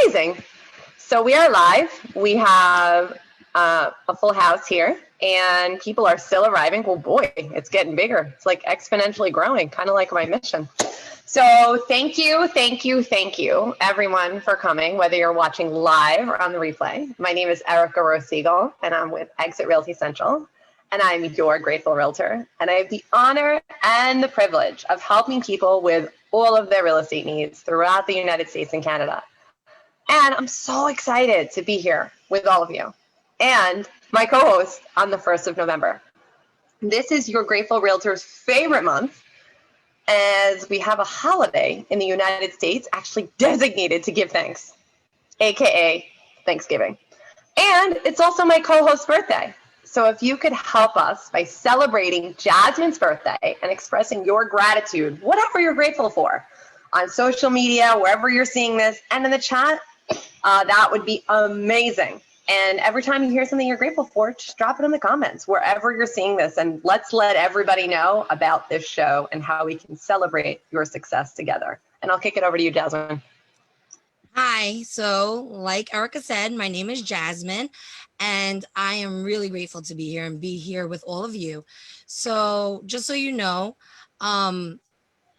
Amazing. So we are live. We have a full house here, and people are still arriving. Well, boy, it's getting bigger. It's like exponentially growing, kind of like my mission. So thank you, everyone, for coming, whether you're watching live or on the replay. My name is Erica Rose-Siegel, and I'm with Exit Realty Central, and I'm your grateful realtor. And I have the honor and the privilege of helping people with all of their real estate needs throughout the United States and Canada. And I'm so excited to be here with all of you and my co-host on the 1st of November. This is your Grateful Realtor's favorite month, as we have a holiday in the United States actually designated to give thanks, AKA Thanksgiving. And it's also my co-host's birthday. So if you could help us by celebrating Jasmine's birthday and expressing your gratitude, whatever you're grateful for, on social media, wherever you're seeing this, and in the chat, that would be amazing. And every time you hear something you're grateful for, just drop it in the comments, wherever you're seeing this. And let's let everybody know about this show and how we can celebrate your success together. And I'll kick it over to you, Jasmine. Hi, so like Erica said, my name is Jasmine, and I am really grateful to be here and be here with all of you. So just so you know,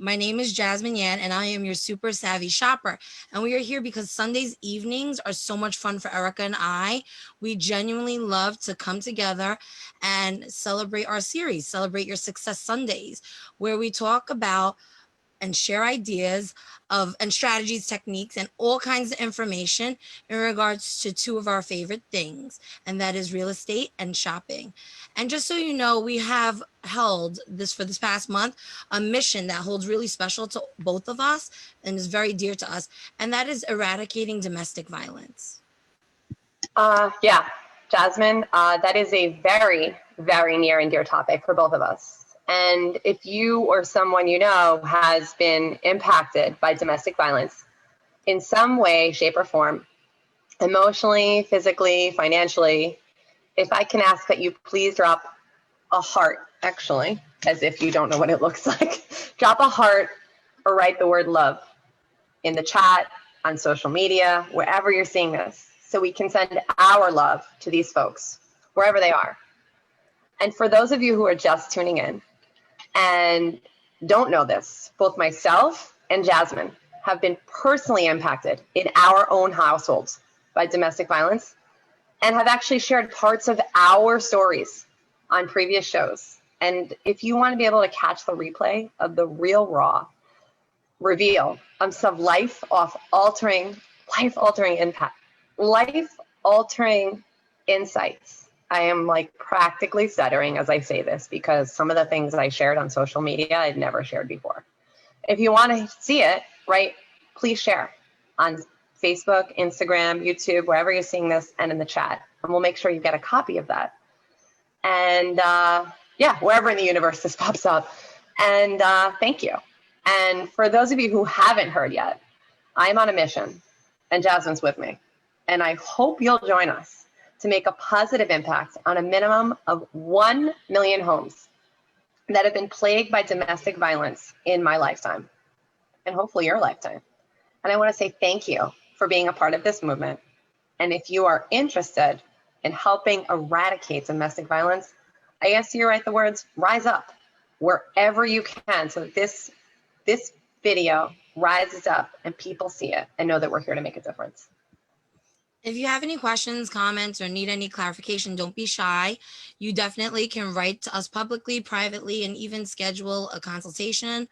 my name is Jasmine Yan, and I am your super savvy shopper. And we are here because Sundays evenings are so much fun for Erica and I. We genuinely love to come together and celebrate our series, Celebrate Your Success Sundays, where we talk about and share ideas of and strategies, techniques, and all kinds of information in regards to two of our favorite things, and that is real estate and shopping. And just so you know, we have held this for this past month, a mission that holds really special to both of us and is very dear to us, and that is eradicating domestic violence. Yeah, Jasmine, that is a very, very near and dear topic for both of us. And if you or someone you know has been impacted by domestic violence in some way, shape, or form, emotionally, physically, financially, if I can ask that you please drop a heart, actually, as if you don't know what it looks like, drop a heart or write the word love in the chat, on social media, wherever you're seeing this, so we can send our love to these folks, wherever they are. And for those of you who are just tuning in, and don't know this, both myself and Jasmine have been personally impacted in our own households by domestic violence and have actually shared parts of our stories on previous shows. And if you want to be able to catch the replay of the real raw reveal of some life-altering impact, life-altering insights. I am like practically stuttering as I say this because some of the things I shared on social media I'd never shared before. If you want to see it, right, please share on Facebook, Instagram, YouTube, wherever you're seeing this, and in the chat. And we'll make sure you get a copy of that. And yeah, wherever in the universe this pops up. And thank you. And for those of you who haven't heard yet, I'm on a mission, and Jasmine's with me. And I hope you'll join us to make a positive impact on a minimum of 1 million homes that have been plagued by domestic violence in my lifetime, and hopefully your lifetime. And I want to say thank you for being a part of this movement. And if you are interested in helping eradicate domestic violence, I ask you to write the words, rise up, wherever you can, so that this video rises up and people see it and know that we're here to make a difference. If you have any questions, comments, or need any clarification, don't be shy. You definitely can write to us publicly, privately, and even schedule a consultation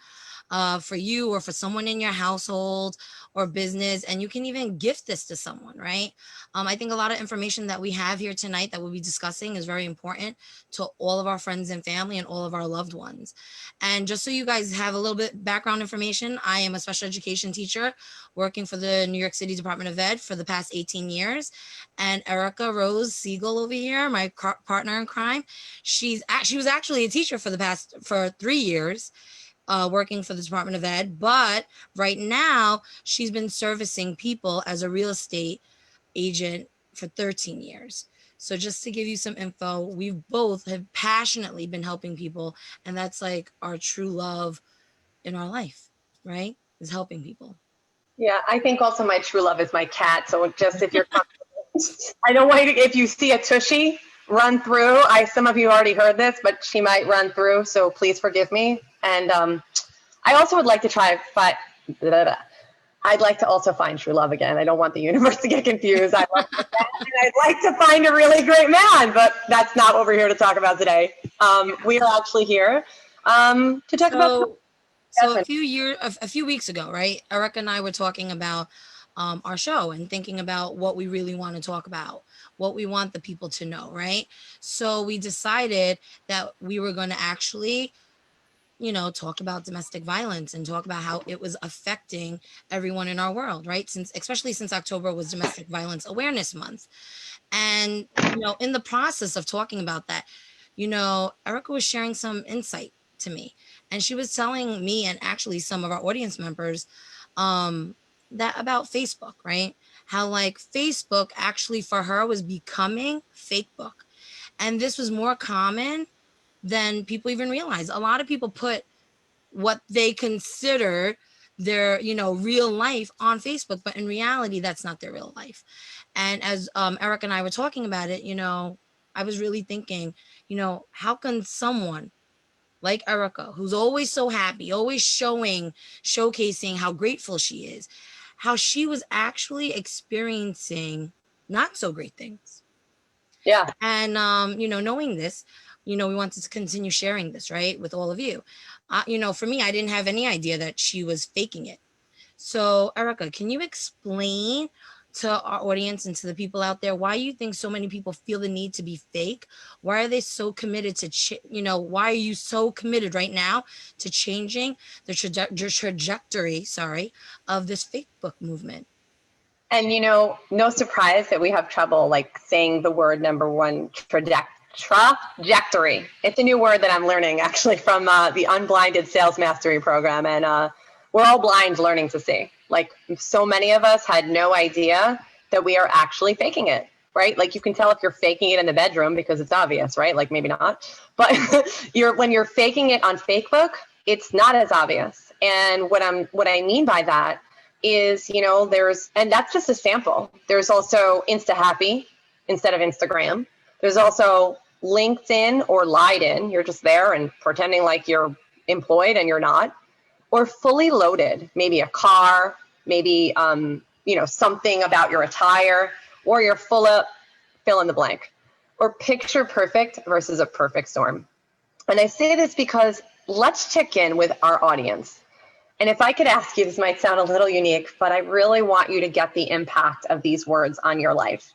for you or for someone in your household or business. And you can even gift this to someone, right? I think a lot of information that we have here tonight that we'll be discussing is very important to all of our friends and family and all of our loved ones. And just so you guys have a little bit background information, I am a special education teacher working for the New York City Department of Ed for the past 18 years. And Erica Rose-Siegel over here, my partner in crime, she was actually a teacher for 3 years. Working for the Department of Ed, but right now she's been servicing people as a real estate agent for 13 years. So just to give you some info, we both have passionately been helping people, and that's like our true love in our life, right? Is helping people. Yeah, I think also my true love is my cat. So just if you're I don't want you to, if you see a tushy run through, some of you already heard this, but she might run through, so please forgive me. And I also would like to I'd like to also find true love again. I don't want the universe to get confused. I love my cat, and I'd like to find a really great man, but that's not what we're here to talk about today. We are actually here to talk about. So a few weeks ago, right? Erica and I were talking about our show and thinking about what we really want to talk about, what we want the people to know, right? So we decided that we were going to actually, talk about domestic violence and talk about how it was affecting everyone in our world, right? Especially since October was Domestic Violence Awareness Month. And, in the process of talking about that, Erica was sharing some insight to me. And she was telling me and actually some of our audience members that about Facebook, right? How like Facebook actually for her was becoming fake book. And this was more common than people even realize. A lot of people put what they consider their real life on Facebook, but in reality that's not their real life. And as Eric and I were talking about it, I was really thinking, how can someone like Erica, who's always so happy, always showcasing how grateful she is, how she was actually experiencing not so great things. Yeah. And knowing this, we wanted to continue sharing this, right, with all of you. For me, I didn't have any idea that she was faking it. So, Erica, can you explain to our audience and to the people out there why you think so many people feel the need to be fake? Why are they so committed to, why are you so committed right now to changing the trajectory, of this fake book movement? And no surprise that we have trouble like saying the word number one, trajectory. It's a new word that I'm learning actually from the Unblinded Sales Mastery program. And we're all blind learning to see. Like so many of us had no idea that we are actually faking it, right? Like you can tell if you're faking it in the bedroom because it's obvious, right? Like maybe not. But when you're faking it on Facebook, it's not as obvious. And what I mean by that is, and that's just a sample. There's also Insta Happy instead of Instagram. There's also LinkedIn or lied in. You're just there and pretending like you're employed and you're not. Or fully loaded, maybe a car, maybe, something about your attire, or you're full of fill in the blank. Or picture perfect versus a perfect storm. And I say this because let's check in with our audience. And if I could ask you, this might sound a little unique, but I really want you to get the impact of these words on your life.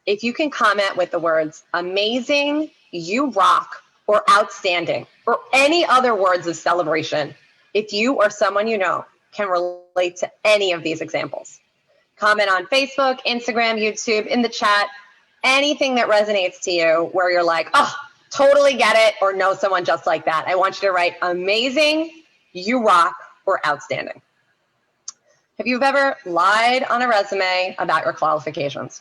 If you can comment with the words amazing, you rock, or outstanding, or any other words of celebration, if you or someone you know can relate to any of these examples. Comment on Facebook, Instagram, YouTube, in the chat, anything that resonates to you where you're like, oh, totally get it, or know someone just like that. I want you to write amazing, you rock, or outstanding. Have you ever lied on a resume about your qualifications?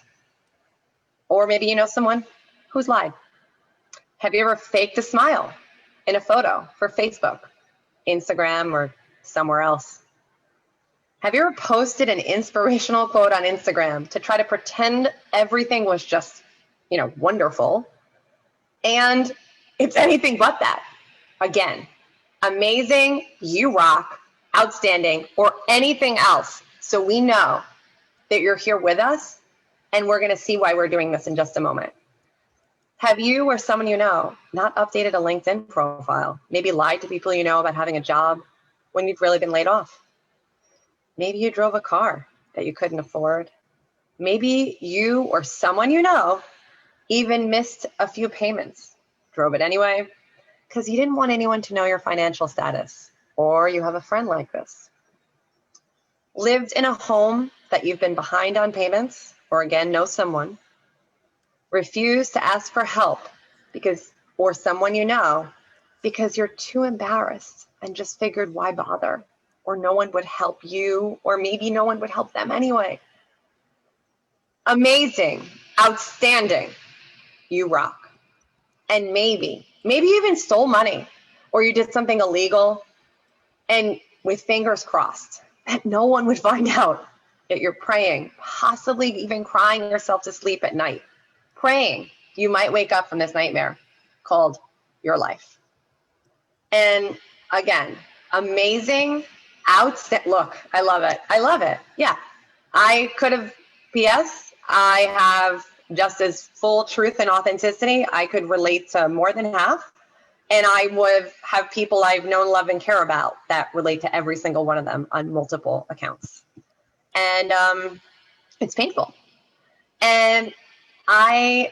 Or maybe you know someone who's lied. Have you ever faked a smile in a photo for Facebook, Instagram, or somewhere else? Have you ever posted an inspirational quote on Instagram to try to pretend everything was just, wonderful? And it's anything but that. Again, amazing, you rock, outstanding, or anything else. So we know that you're here with us, and we're going to see why we're doing this in just a moment. Have you or someone you know not updated a LinkedIn profile? Maybe lied to people you know about having a job when you've really been laid off? Maybe you drove a car that you couldn't afford. Maybe you or someone you know even missed a few payments, drove it anyway, because you didn't want anyone to know your financial status, or you have a friend like this. Lived in a home that you've been behind on payments, or again, know someone. Refused to ask for help or someone you know, because you're too embarrassed and just figured why bother, or no one would help you, or maybe no one would help them anyway. Amazing, outstanding, you rock. And maybe you even stole money, or you did something illegal, and with fingers crossed that no one would find out, Yet you're praying, possibly even crying yourself to sleep at night, praying you might wake up from this nightmare called your life. And again, amazing, look, I love it. I love it. Yeah. I could have, P.S., I have just as full truth and authenticity. I could relate to more than half. And I would have people I've known, love, and care about that relate to every single one of them on multiple accounts. And it's painful. And I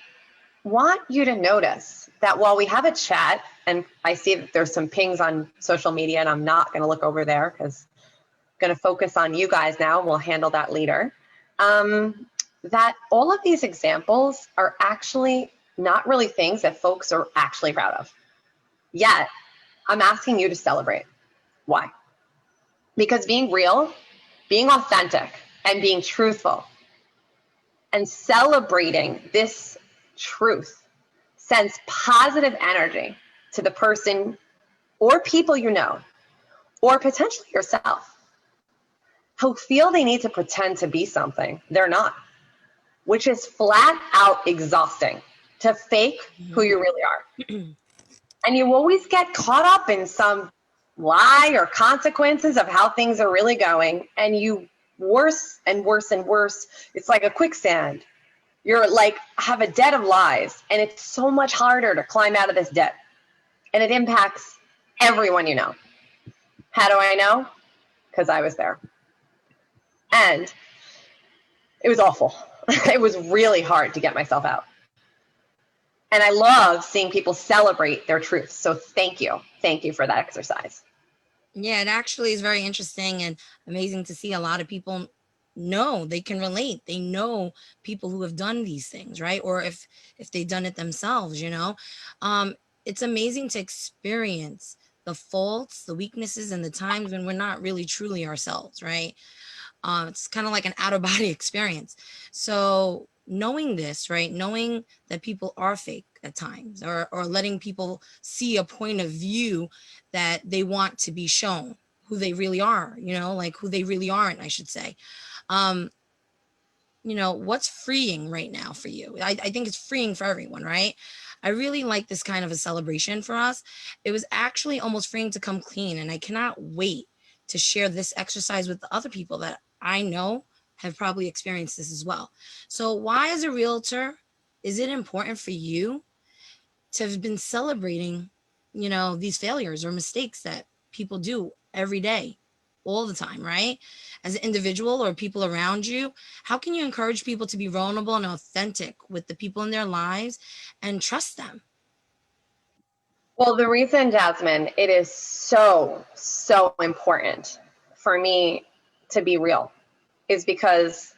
want you to notice that while we have a chat, and I see that there's some pings on social media, and I'm not going to look over there because I'm going to focus on you guys now. We'll handle that later. That all of these examples are actually not really things that folks are actually proud of. Yet, I'm asking you to celebrate. Why? Because being real, being authentic, and being truthful, and celebrating this truth sends positive energy to the person or people you know, or potentially yourself, who feel they need to pretend to be something they're not, which is flat out exhausting to fake who you really are. And you always get caught up in some lie or consequences of how things are really going, and you worse and worse and worse. It's like a quicksand. You're like, have a debt of lies, and it's so much harder to climb out of this debt. And it impacts everyone you know. How do I know? Because I was there. And it was awful. It was really hard to get myself out. And I love seeing people celebrate their truth. So thank you. Thank you for that exercise. Yeah, it actually is very interesting and amazing to see a lot of people know they can relate. They know people who have done these things, right? Or if they've done it themselves, you know. It's amazing to experience the faults, the weaknesses, and the times when we're not really truly ourselves, right? It's kind of like an out of body experience. So knowing this, right? Knowing that people are fake at times, or letting people see a point of view that they want to be shown who they really are, you know, like who they really aren't, I should say. Um, you know, what's freeing right now for you? I think it's freeing for everyone, right? I really like this kind of a celebration for us. It was actually almost freeing to come clean, and I cannot wait to share this exercise with the other people that I know have probably experienced this as well. So why, as a realtor, is it important for you to have been celebrating, you know, these failures or mistakes that people do every day, all the time, right? As an individual or people around you, how can you encourage people to be vulnerable and authentic with the people in their lives and trust them? Well, the reason, Jasmine, it is so, so important for me to be real is because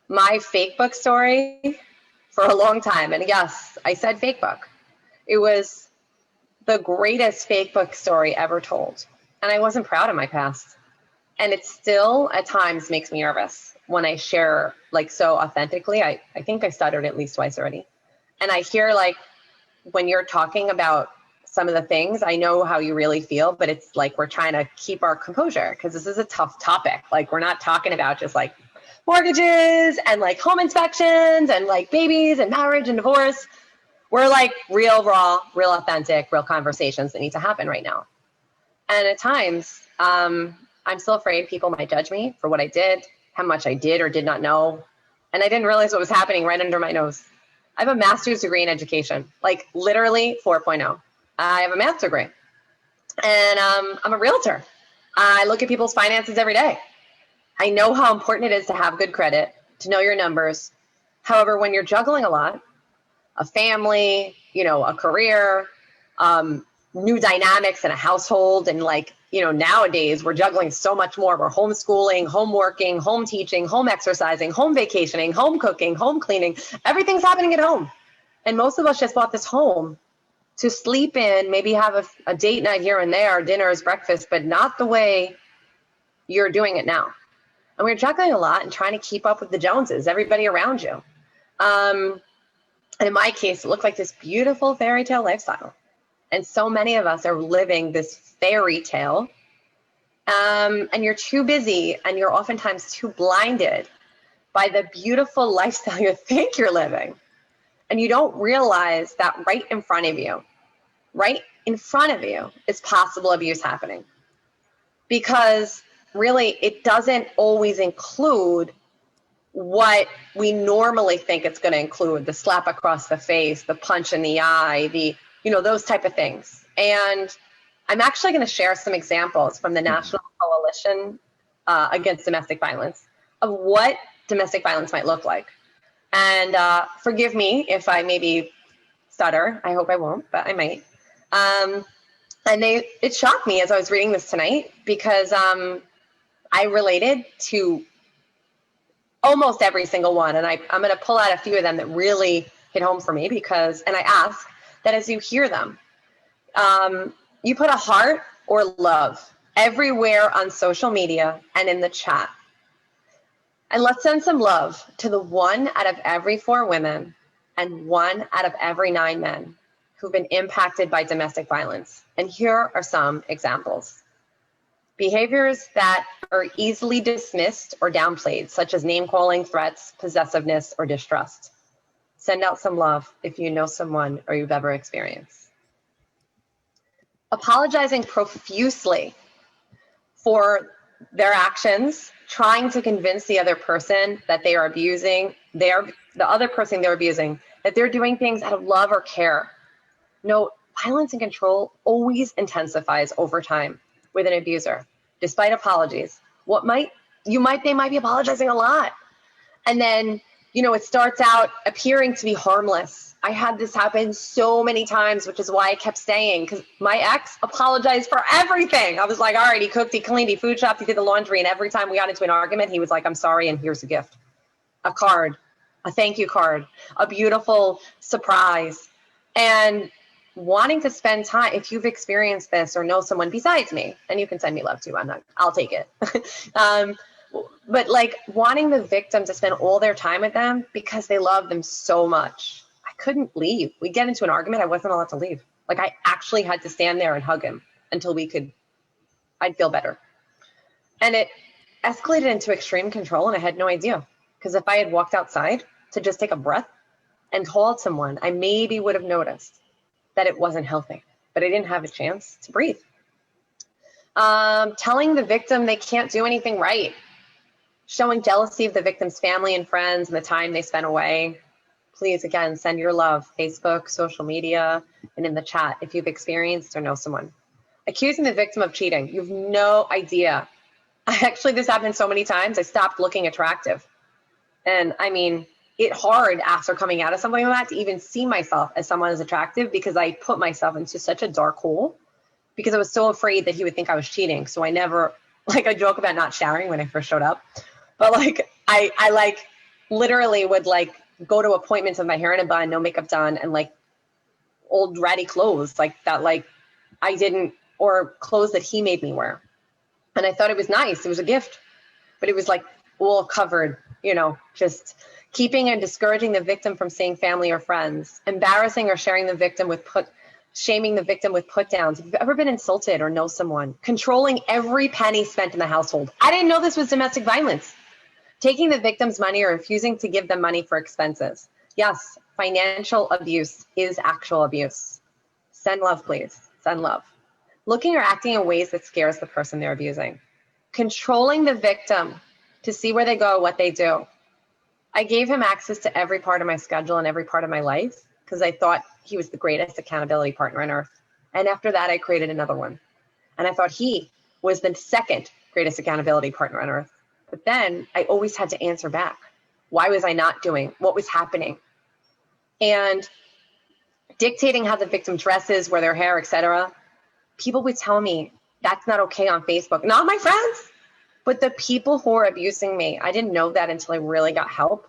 my fake book story for a long time, and yes, I said fake book, it was the greatest fake book story ever told. And I wasn't proud of my past. And it still at times makes me nervous when I share like so authentically. I think I stuttered at least twice already. And I hear like when you're talking about some of the things, I know how you really feel, but it's like we're trying to keep our composure because this is a tough topic. Like we're not talking about just like mortgages and like home inspections and like babies and marriage and divorce. We're like real, raw, real authentic, real conversations that need to happen right now. And at times, I'm still afraid people might judge me for what I did, how much I did or did not know. And I didn't realize what was happening right under my nose. I have a master's degree in education, like literally 4.0. I have a math degree. And I'm a realtor. I look at people's finances every day. I know how important it is to have good credit, to know your numbers. However, when you're juggling a lot, a family, you know, a career, new dynamics in a household. And like, you know, nowadays we're juggling so much more. We're homeschooling, home working, home teaching, home exercising, home vacationing, home cooking, home cleaning. Everything's happening at home. And most of us just bought this home to sleep in, maybe have a date night here and there, dinners, breakfast, but not the way you're doing it now. And we're juggling a lot and trying to keep up with the Joneses, everybody around you. And in my case, it looked like this beautiful fairy tale lifestyle. And so many of us are living this fairy tale And you're too busy, and you're oftentimes too blinded by the beautiful lifestyle you think you're living. And you don't realize that right in front of you is possible abuse happening. Because really, it doesn't always include what we normally think it's going to include: the slap across the face, the punch in the eye, those type of things. And I'm actually going to share some examples from the National Coalition Against Domestic Violence of what domestic violence might look like. And forgive me if I maybe stutter. I hope I won't, but I might. It shocked me as I was reading this tonight, because I related to almost every single one. And I'm going to pull out a few of them that really hit home for me, and I ask that as you hear them, you put a heart or love everywhere on social media and in the chat. And let's send some love to the 1 out of every 4 women and 1 out of every 9 men who've been impacted by domestic violence. And here are some examples. Behaviors that are easily dismissed or downplayed, such as name-calling, threats, possessiveness, or distrust. Send out some love if you know someone or you've ever experienced. Apologizing profusely for their actions, trying to convince the other person that they are abusing, the other person they're abusing, that they're doing things out of love or care. No, violence and control always intensifies over time with an abuser, despite apologies. They might be apologizing a lot. And then, it starts out appearing to be harmless. I had this happen so many times, which is why I kept staying, because my ex apologized for everything. I was like, all right, he cooked, he cleaned, he food shopped, he did the laundry. And every time we got into an argument, he was like, I'm sorry, and here's a gift, a card, a thank you card, a beautiful surprise. And wanting to spend time, if you've experienced this or know someone besides me, and you can send me love too, I'll take it. But like wanting the victim to spend all their time with them because they love them so much. I couldn't leave. We'd get into an argument, I wasn't allowed to leave. Like I actually had to stand there and hug him until I'd feel better. And it escalated into extreme control, and I had no idea. Because if I had walked outside to just take a breath and called someone, I maybe would have noticed that it wasn't healthy, but I didn't have a chance to breathe. Telling the victim they can't do anything right. Showing jealousy of the victim's family and friends and the time they spent away. Please, again, send your love, Facebook, social media, and in the chat if you've experienced or know someone. Accusing the victim of cheating. You have no idea. This happened so many times, I stopped looking attractive. And I mean, it's hard after coming out of something like that to even see myself as someone as attractive, because I put myself into such a dark hole because I was so afraid that he would think I was cheating. So I never, I joke about not showering when I first showed up, but I literally would go to appointments with my hair in a bun, no makeup done, and old ratty clothes that I didn't, or clothes that he made me wear. And I thought it was nice. It was a gift, but it was all covered, just keeping and discouraging the victim from seeing family or friends, embarrassing or shaming the victim with put downs. If you've ever been insulted or know someone, controlling every penny spent in the household. I didn't know this was domestic violence. Taking the victim's money or refusing to give them money for expenses. Yes, financial abuse is actual abuse. Send love, please. Send love. Looking or acting in ways that scares the person they're abusing. Controlling the victim to see where they go, what they do. I gave him access to every part of my schedule and every part of my life because I thought he was the greatest accountability partner on earth. And after that, I created another one. And I thought he was the second greatest accountability partner on earth. But then I always had to answer back. Why was I not doing? What was happening? And dictating how the victim dresses, wear their hair, etc. People would tell me that's not okay on Facebook. Not my friends, but the people who are abusing me. I didn't know that until I really got help.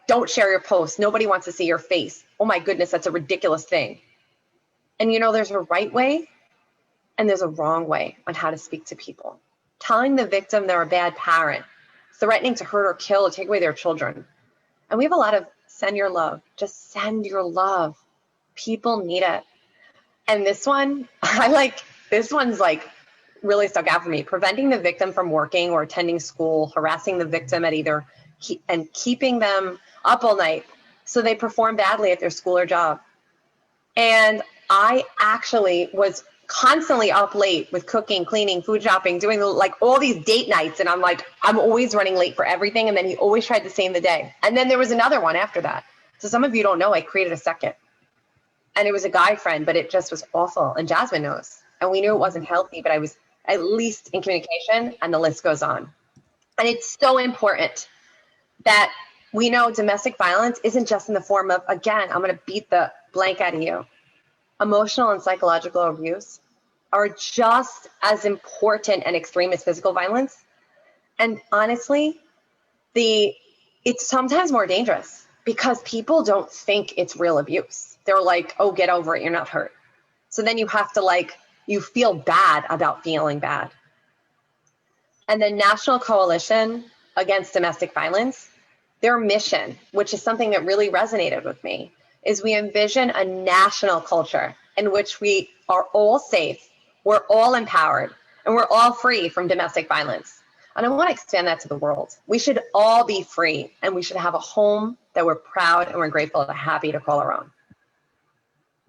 Don't share your posts. Nobody wants to see your face. Oh my goodness, that's a ridiculous thing. And there's a right way and there's a wrong way on how to speak to people. Telling the victim they're a bad parent, threatening to hurt or kill or take away their children. And we have a lot of send your love. Just send your love. People need it. And this one, this one's really stuck out for me. Preventing the victim from working or attending school, harassing the victim at either, and keeping them up all night so they perform badly at their school or job. And I actually was constantly up late with cooking, cleaning, food shopping, doing like all these date nights. And I'm like, I'm always running late for everything. And then he always tried to save the day. And then there was another one after that. So some of you don't know, I created a second. And it was a guy friend, but it just was awful. And Jasmine knows. And we knew it wasn't healthy, but I was at least in communication, and the list goes on. And it's so important that we know domestic violence isn't just in the form of, again, I'm going to beat the blank out of you. Emotional and psychological abuse are just as important and extreme as physical violence. And honestly, it's sometimes more dangerous because people don't think it's real abuse. They're like, oh, get over it, you're not hurt. So then you have to you feel bad about feeling bad. And the National Coalition Against Domestic Violence, their mission, which is something that really resonated with me, is we envision a national culture in which we are all safe, we're all empowered, and we're all free from domestic violence. And I want to expand that to the world. We should all be free, and we should have a home that we're proud and we're grateful and happy to call our own.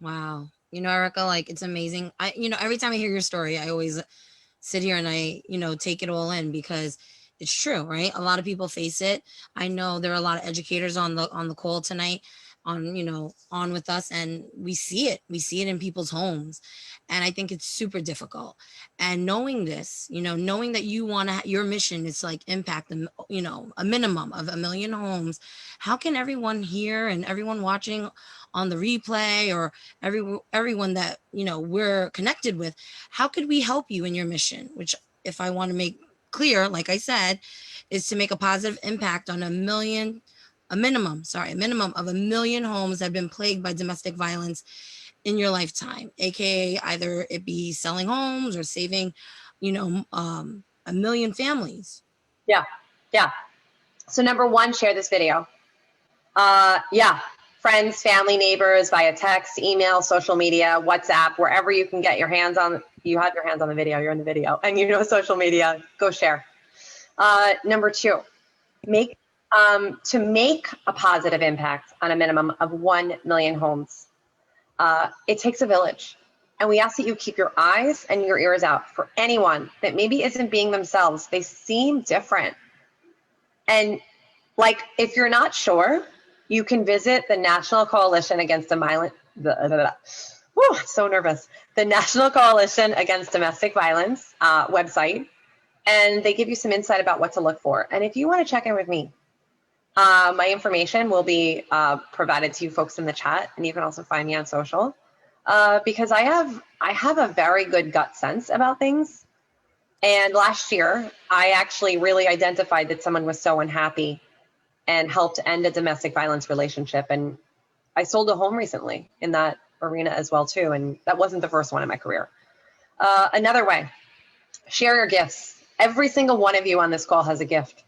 Wow. Erica, it's amazing. Every time I hear your story, I always sit here and I, take it all in because it's true, right? A lot of people face it. I know there are a lot of educators on the call tonight on with us, and we see it in people's homes. And I think it's super difficult. And knowing this, knowing that you want to, your mission is to impact a minimum of 1 million homes. How can everyone here and everyone watching on the replay, or everyone that, we're connected with, how could we help you in your mission? Which, if I want to make clear, like I said, is to make a positive impact on a minimum of 1 million homes that have been plagued by domestic violence in your lifetime, aka either it be selling homes or saving, 1 million families. Yeah. So number one, share this video. Friends, family, neighbors, via text, email, social media, WhatsApp, wherever you can get your hands on. You have your hands on the video, you're in the video, and social media, go share. Number two, to make a positive impact on a minimum of 1 million homes, it takes a village. And we ask that you keep your eyes and your ears out for anyone that maybe isn't being themselves. They seem different. And if you're not sure, you can visit the National Coalition Against so nervous. The National Coalition Against Domestic Violence website, and they give you some insight about what to look for. And if you want to check in with me, my information will be provided to you folks in the chat, and you can also find me on social because I have a very good gut sense about things. And last year, I actually really identified that someone was so unhappy and helped end a domestic violence relationship. And I sold a home recently in that arena as well too. And that wasn't the first one in my career. Another way, share your gifts. Every single one of you on this call has a gift.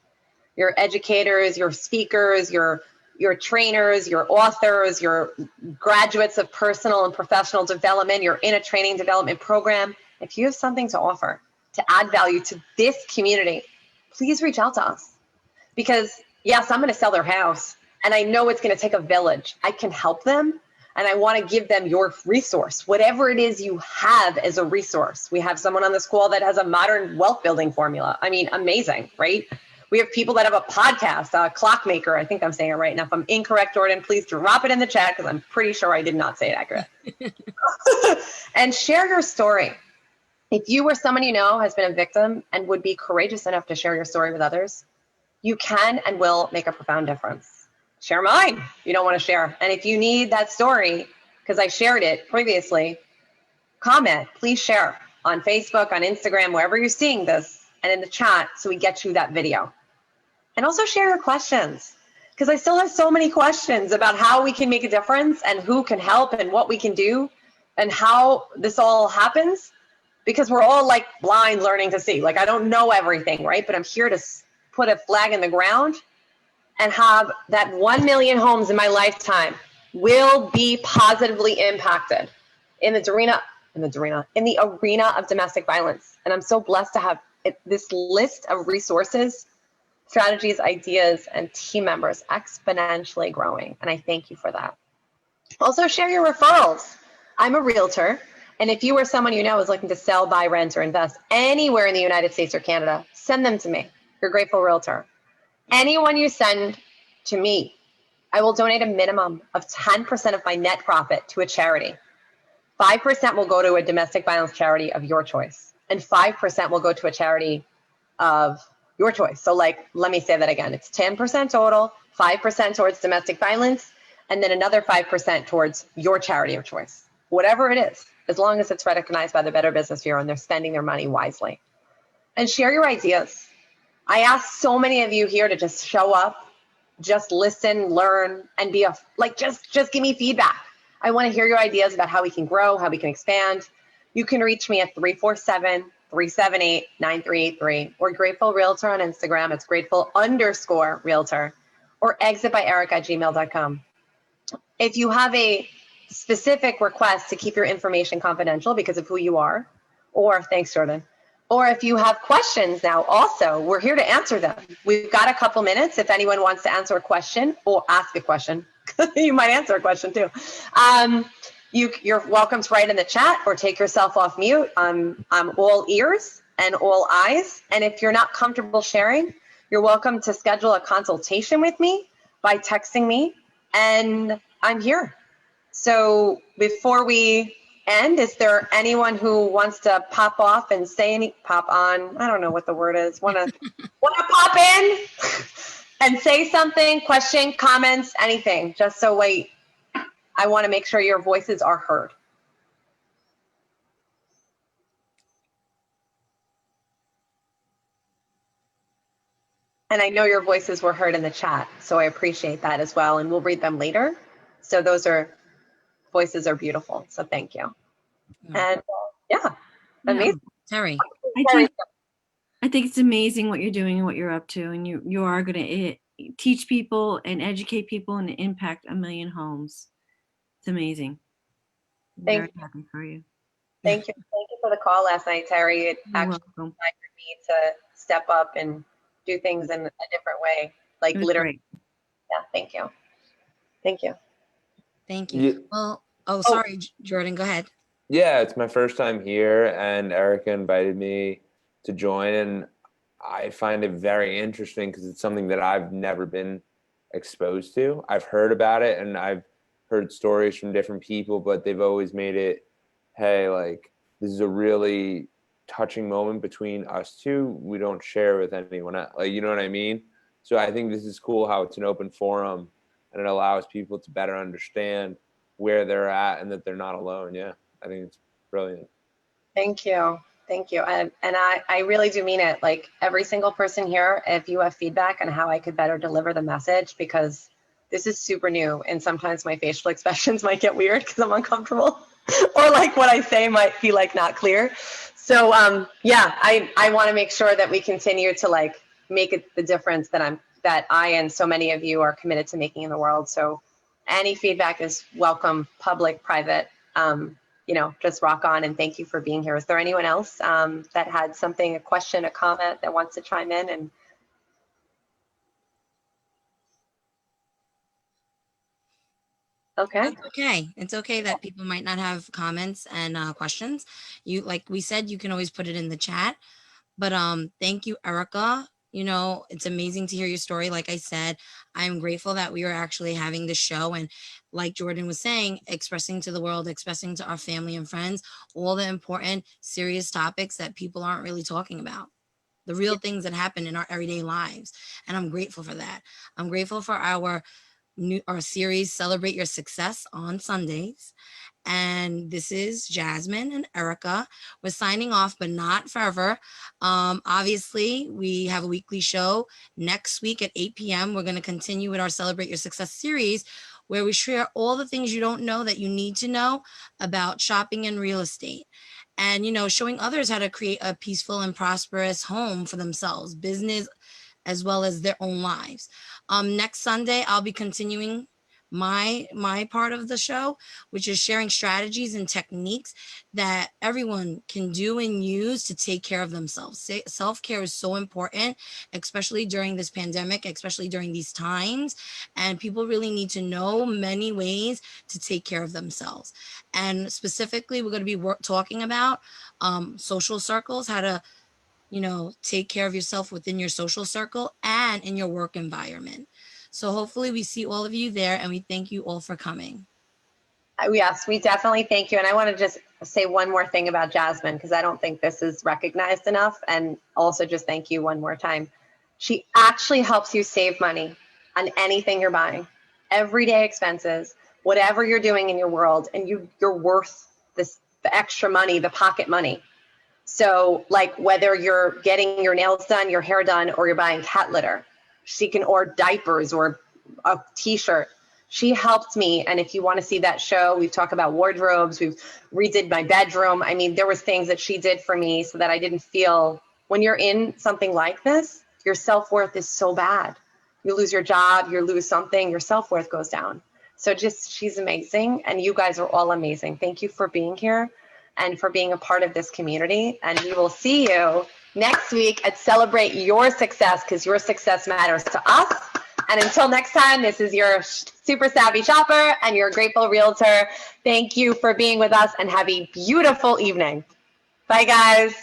Your educators, your speakers, your trainers, your authors, your graduates of personal and professional development, you're in a training development program. If you have something to offer to add value to this community, please reach out to us. Because yes, I'm going to sell their house, and I know it's going to take a village. I can help them, and I want to give them your resource, whatever it is you have as a resource. We have someone on this call that has a modern wealth building formula. I mean, amazing, right? We have people that have a podcast, a clockmaker. I think I'm saying it right. Now, if I'm incorrect, Jordan, please drop it in the chat because I'm pretty sure I did not say it accurate. And share your story. If you or someone you know has been a victim and would be courageous enough to share your story with others, you can and will make a profound difference. Share mine. You don't want to share. And if you need that story, because I shared it previously, comment, please share on Facebook, on Instagram, wherever you're seeing this, and in the chat so we get you that video. And also share your questions, because I still have so many questions about how we can make a difference and who can help and what we can do and how this all happens, because we're all blind learning to see. I don't know everything, right? But I'm here to put a flag in the ground and have that 1 million homes in my lifetime will be positively impacted in its arena in the arena of domestic violence. And I'm so blessed to have this list of resources, strategies, ideas, and team members exponentially growing. And I thank you for that. Also, share your referrals. I'm a realtor. And if you or someone you know is looking to sell, buy, rent, or invest anywhere in the United States or Canada, send them to me, your grateful realtor. Anyone you send to me, I will donate a minimum of 10% of my net profit to a charity. 5% will go to a domestic violence charity of your choice, and 5% will go to a charity of your choice. So like, let me say that again. It's 10% total, 5% towards domestic violence, and then another 5% towards your charity of choice. Whatever it is, as long as it's recognized by the Better Business Bureau and they're spending their money wisely. And share your ideas. I ask so many of you here to just show up, just listen, learn, and be just give me feedback. I want to hear your ideas about how we can grow, how we can expand. You can reach me at 347-378-9383 or Grateful Realtor on Instagram. It's grateful_realtor or exitbyerica@gmail.com. If you have a specific request to keep your information confidential because of who you are, or thanks, Jordan, or if you have questions now, also, we're here to answer them. We've got a couple minutes. If anyone wants to answer a question or ask a question, you might answer a question too. You're welcome to write in the chat or take yourself off mute. I'm all ears and all eyes. And if you're not comfortable sharing, you're welcome to schedule a consultation with me by texting me, and I'm here. So before we end, is there anyone who wants to pop off and say pop on? I don't know what the word is. Want to pop in and say something, question, comments, anything, just so I want to make sure your voices are heard. And I know your voices were heard in the chat, so I appreciate that as well. And we'll read them later. So voices are beautiful. So thank you. And amazing. Terry. I think it's amazing what you're doing and what you're up to. And you are going to teach people and educate people and impact 1 million homes. It's amazing. Thank you. Happy for you. Thank you. Thank you for the call last night, Terry. It actually inspired me to step up and do things in a different way. Like literally. Great. Yeah, thank you. Thank you. Thank you. Well, sorry, Jordan, go ahead. Yeah, it's my first time here, and Erica invited me to join, and I find it very interesting because it's something that I've never been exposed to. I've heard about it, and I've heard stories from different people, but they've always made it, hey, like, this is a really touching moment between us two. We don't share with anyone else. Like, you know what I mean? So I think this is cool how it's an open forum, and it allows people to better understand where they're at and that they're not alone. Yeah, I think it's brilliant. Thank you. Thank you. And I really do mean it. Like, every single person here, if you have feedback on how I could better deliver the message, because this is super new and sometimes my facial expressions might get weird because I'm uncomfortable or like what I say might be like not clear. So I want to make sure that we continue to like make it the difference that I and so many of you are committed to making in the world. So any feedback is welcome, public, private, just rock on, and thank you for being here. Is there anyone else that had something, a question, a comment that wants to chime in? And okay. That's okay. It's okay that people might not have comments and questions. Like we said, you can always put it in the chat. But thank you, Erica. It's amazing to hear your story. Like I said, I'm grateful that we are actually having this show. And like Jordan was saying, expressing to the world, expressing to our family and friends, all the important, serious topics that people aren't really talking about. The real things that happen in our everyday lives. And I'm grateful for that. I'm grateful for our series, Celebrate Your Success, on Sundays. And this is Jasmine and Erica. We're signing off, but not forever. Obviously, we have a weekly show next week at 8 p.m. We're going to continue with our Celebrate Your Success series, where we share all the things you don't know that you need to know about shopping and real estate. And, showing others how to create a peaceful and prosperous home for themselves, business, as well as their own lives. Next Sunday, I'll be continuing my part of the show, which is sharing strategies and techniques that everyone can do and use to take care of themselves. Self-care is so important, especially during this pandemic, especially during these times, and people really need to know many ways to take care of themselves. And specifically, we're going to be talking about social circles, how to take care of yourself within your social circle and in your work environment. So hopefully we see all of you there, and we thank you all for coming. Yes, we definitely thank you. And I want to just say one more thing about Jasmine, because I don't think this is recognized enough. And also just thank you one more time. She actually helps you save money on anything you're buying, everyday expenses, whatever you're doing in your world, and you're worth the extra money, the pocket money. So like whether you're getting your nails done, your hair done, or you're buying cat litter, or diapers or a t-shirt. She helped me. And if you want to see that show, we've talked about wardrobes, we've redid my bedroom. I mean, there was things that she did for me so that I didn't feel, when you're in something like this, your self-worth is so bad. You lose your job, you lose something, your self-worth goes down. So she's amazing. And you guys are all amazing. Thank you for being here and for being a part of this community. And we will see you next week at Celebrate Your Success, because your success matters to us. And until next time, this is your super savvy shopper and your grateful realtor. Thank you for being with us and have a beautiful evening. Bye, guys.